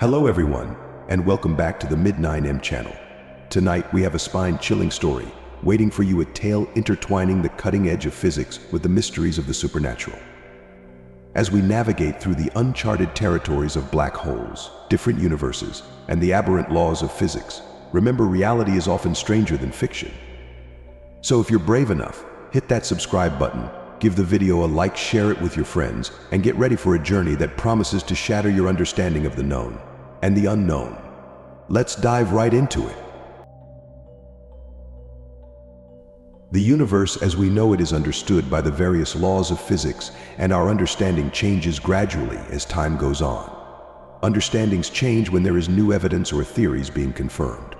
Hello everyone, and welcome back to the Mid-9M channel. Tonight we have a spine-chilling story, waiting for you, a tale intertwining the cutting edge of physics with the mysteries of the supernatural. As we navigate through the uncharted territories of black holes, different universes, and the aberrant laws of physics, remember, reality is often stranger than fiction. So if you're brave enough, hit that subscribe button, give the video a like, share it with your friends, and get ready for a journey that promises to shatter your understanding of the known and the unknown. Let's dive right into it. The universe as we know it is understood by the various laws of physics, and our understanding changes gradually as time goes on. Understandings change when there is new evidence or theories being confirmed.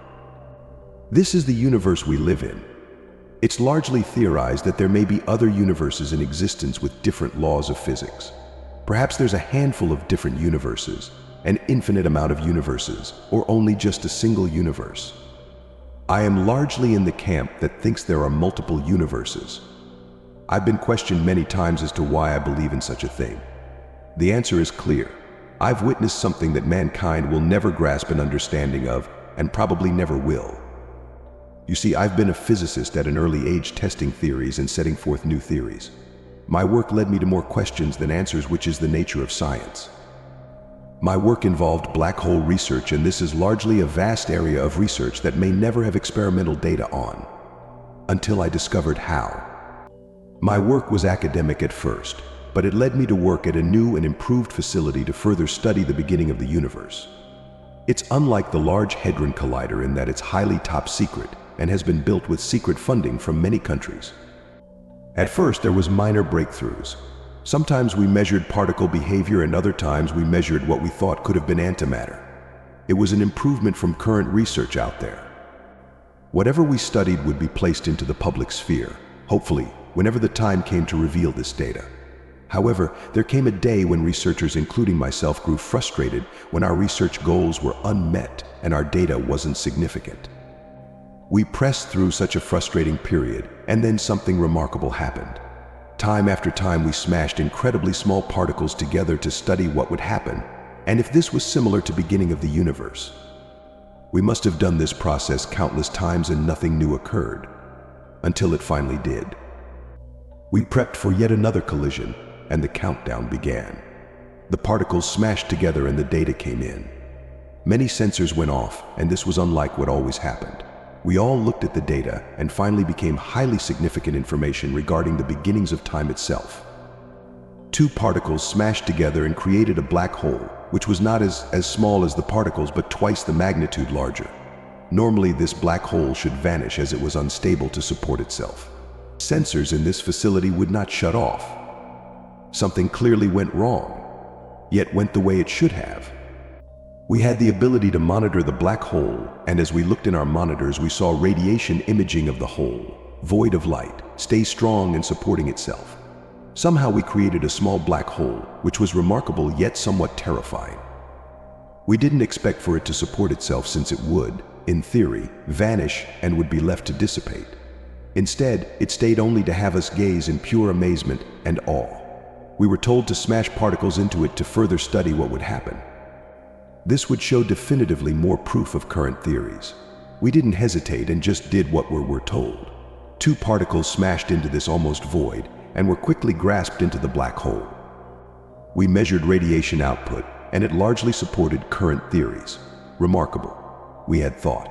This is the universe we live in. It's largely theorized that there may be other universes in existence with different laws of physics. Perhaps there's a handful of different universes, an infinite amount of universes, or only just a single universe. I am largely in the camp that thinks there are multiple universes. I've been questioned many times as to why I believe in such a thing. The answer is clear. I've witnessed something that mankind will never grasp an understanding of, and probably never will. You see, I've been a physicist at an early age, testing theories and setting forth new theories. My work led me to more questions than answers, which is the nature of science. My work involved black hole research, and this is largely a vast area of research that may never have experimental data on, until I discovered how. My work was academic at first, but it led me to work at a new and improved facility to further study the beginning of the universe. It's unlike the Large Hadron Collider in that it's highly top secret and has been built with secret funding from many countries. At first, there was minor breakthroughs. Sometimes we measured particle behavior, and other times we measured what we thought could have been antimatter. It was an improvement from current research out there. Whatever we studied would be placed into the public sphere, hopefully, whenever the time came to reveal this data. However, there came a day when researchers, including myself, grew frustrated when our research goals were unmet and our data wasn't significant. We pressed through such a frustrating period, and then something remarkable happened. Time after time, we smashed incredibly small particles together to study what would happen, and if this was similar to the beginning of the universe. We must have done this process countless times and nothing new occurred, until it finally did. We prepped for yet another collision, and the countdown began. The particles smashed together and the data came in. Many sensors went off, and this was unlike what always happened. We all looked at the data and finally became highly significant information regarding the beginnings of time itself. Two particles smashed together and created a black hole, which was not as small as the particles, but twice the magnitude larger. Normally, this black hole should vanish as it was unstable to support itself. Sensors in this facility would not shut off. Something clearly went wrong, yet went the way it should have. We had the ability to monitor the black hole, and as we looked in our monitors, we saw radiation imaging of the hole, void of light, stay strong and supporting itself. Somehow we created a small black hole, which was remarkable yet somewhat terrifying. We didn't expect for it to support itself, since it would, in theory, vanish and would be left to dissipate. Instead, it stayed only to have us gaze in pure amazement and awe. We were told to smash particles into it to further study what would happen. This would show definitively more proof of current theories. We didn't hesitate and just did what we were told. Two particles smashed into this almost void and were quickly grasped into the black hole. We measured radiation output, and it largely supported current theories. Remarkable, we had thought.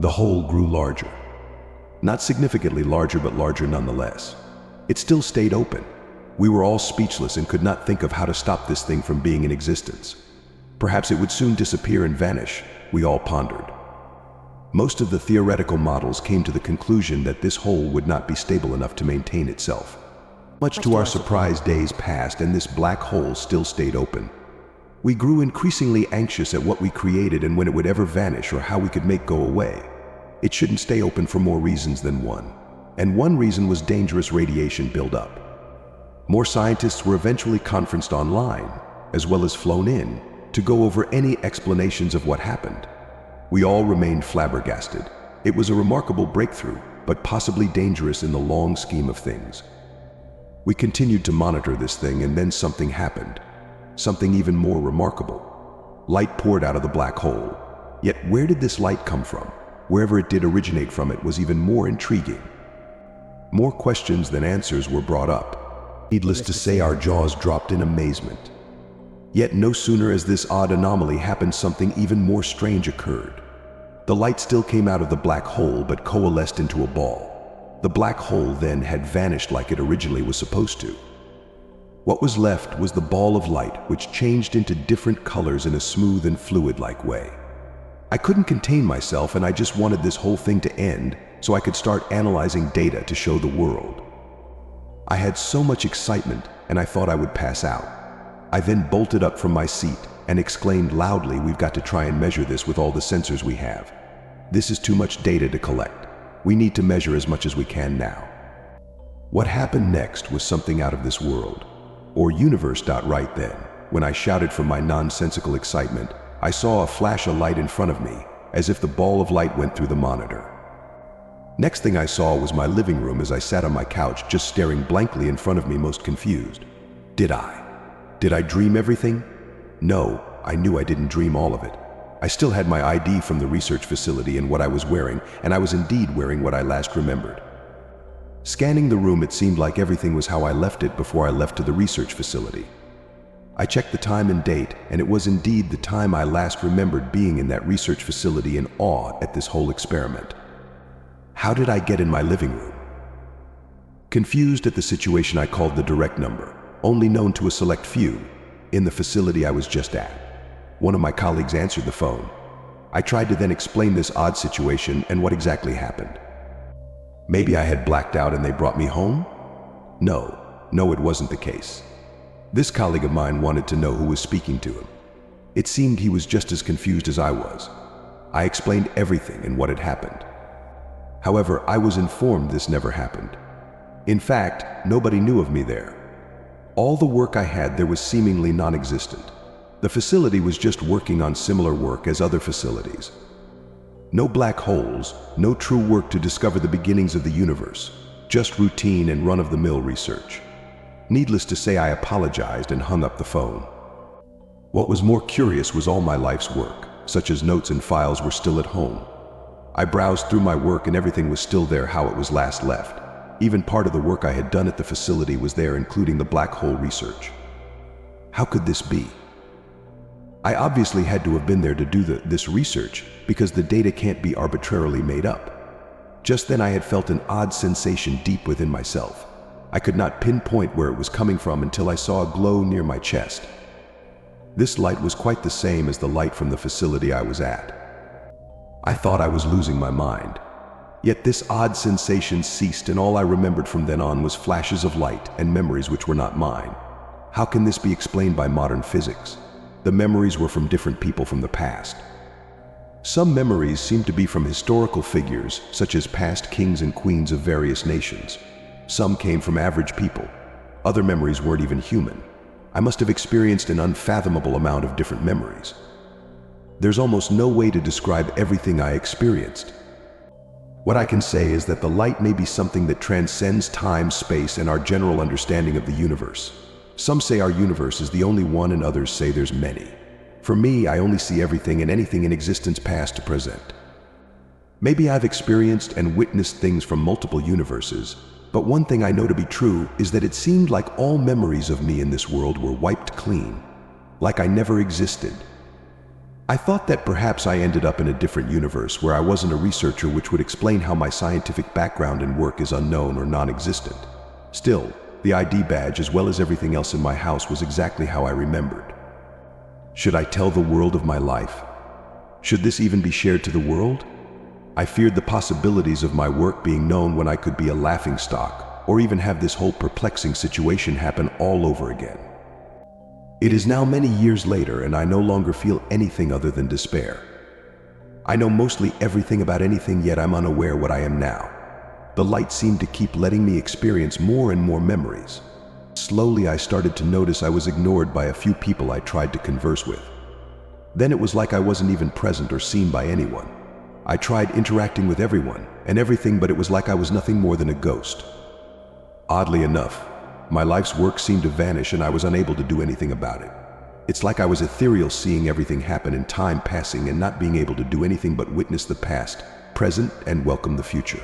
The hole grew larger. Not significantly larger, but larger nonetheless. It still stayed open. We were all speechless and could not think of how to stop this thing from being in existence. Perhaps it would soon disappear and vanish, we all pondered. Most of the theoretical models came to the conclusion that this hole would not be stable enough to maintain itself. Much to our surprise, days passed and this black hole still stayed open. We grew increasingly anxious at what we created and when it would ever vanish, or how we could make go away. It shouldn't stay open for more reasons than one. And one reason was dangerous radiation buildup. More scientists were eventually conferenced online, as well as flown in, to go over any explanations of what happened. We all remained flabbergasted. It was a remarkable breakthrough, but possibly dangerous in the long scheme of things. We continued to monitor this thing, and then something happened. Something even more remarkable. Light poured out of the black hole. Yet where did this light come from? Wherever it did originate from, it was even more intriguing. More questions than answers were brought up. Needless to say, our jaws dropped in amazement. Yet no sooner as this odd anomaly happened, something even more strange occurred. The light still came out of the black hole, but coalesced into a ball. The black hole then had vanished like it originally was supposed to. What was left was the ball of light, which changed into different colors in a smooth and fluid-like way. I couldn't contain myself, and I just wanted this whole thing to end so I could start analyzing data to show the world. I had so much excitement, and I thought I would pass out. I then bolted up from my seat and exclaimed loudly, "We've got to try and measure this with all the sensors we have. This is too much data to collect. We need to measure as much as we can now." What happened next was something out of this world, or universe. Right then, when I shouted from my nonsensical excitement, I saw a flash of light in front of me, as if the ball of light went through the monitor. Next thing I saw was my living room as I sat on my couch, just staring blankly in front of me, most confused. Did I dream everything? No, I knew I didn't dream all of it. I still had my ID from the research facility and what I was wearing, and I was indeed wearing what I last remembered. Scanning the room, it seemed like everything was how I left it before I left to the research facility. I checked the time and date, and it was indeed the time I last remembered being in that research facility, in awe at this whole experiment. How did I get in my living room? Confused at the situation, I called the direct number, only known to a select few, in the facility I was just at. One of my colleagues answered the phone. I tried to then explain this odd situation and what exactly happened. Maybe I had blacked out and they brought me home? No, it wasn't the case. This colleague of mine wanted to know who was speaking to him. It seemed he was just as confused as I was. I explained everything and what had happened. However, I was informed this never happened. In fact, nobody knew of me there. All the work I had there was seemingly non-existent. The facility was just working on similar work as other facilities. No black holes, no true work to discover the beginnings of the universe, just routine and run-of-the-mill research. Needless to say, I apologized and hung up the phone. What was more curious was all my life's work, such as notes and files, were still at home. I browsed through my work and everything was still there how it was last left. Even part of the work I had done at the facility was there, including the black hole research. How could this be? I obviously had to have been there to do this research, because the data can't be arbitrarily made up. Just then I had felt an odd sensation deep within myself. I could not pinpoint where it was coming from until I saw a glow near my chest. This light was quite the same as the light from the facility I was at. I thought I was losing my mind. Yet this odd sensation ceased, and all I remembered from then on was flashes of light and memories which were not mine. How can this be explained by modern physics? The memories were from different people from the past. Some memories seemed to be from historical figures, such as past kings and queens of various nations. Some came from average people. Other memories weren't even human. I must have experienced an unfathomable amount of different memories. There's almost no way to describe everything I experienced. What I can say is that the light may be something that transcends time, space, and our general understanding of the universe. Some say our universe is the only one, and others say there's many. For me, I only see everything and anything in existence, past to present. Maybe I've experienced and witnessed things from multiple universes, but one thing I know to be true is that it seemed like all memories of me in this world were wiped clean, like I never existed. I thought that perhaps I ended up in a different universe where I wasn't a researcher, which would explain how my scientific background and work is unknown or non-existent. Still, the ID badge, as well as everything else in my house, was exactly how I remembered. Should I tell the world of my life? Should this even be shared to the world? I feared the possibilities of my work being known when I could be a laughingstock, or even have this whole perplexing situation happen all over again. It is now many years later, and I no longer feel anything other than despair. I know mostly everything about anything, yet I'm unaware what I am now. The light seemed to keep letting me experience more and more memories. Slowly, I started to notice I was ignored by a few people I tried to converse with. Then it was like I wasn't even present or seen by anyone. I tried interacting with everyone and everything, but it was like I was nothing more than a ghost. Oddly enough, my life's work seemed to vanish and I was unable to do anything about it. It's like I was ethereal, seeing everything happen in time passing and not being able to do anything but witness the past, present, and welcome the future.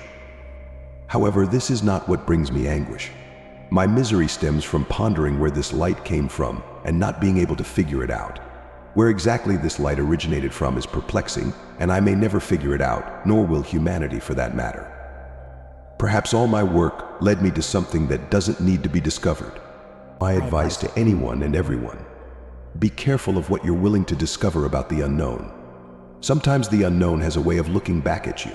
However, this is not what brings me anguish. My misery stems from pondering where this light came from and not being able to figure it out. Where exactly this light originated from is perplexing, and I may never figure it out, nor will humanity for that matter. Perhaps all my work led me to something that doesn't need to be discovered. My advice to anyone and everyone: be careful of what you're willing to discover about the unknown. Sometimes the unknown has a way of looking back at you,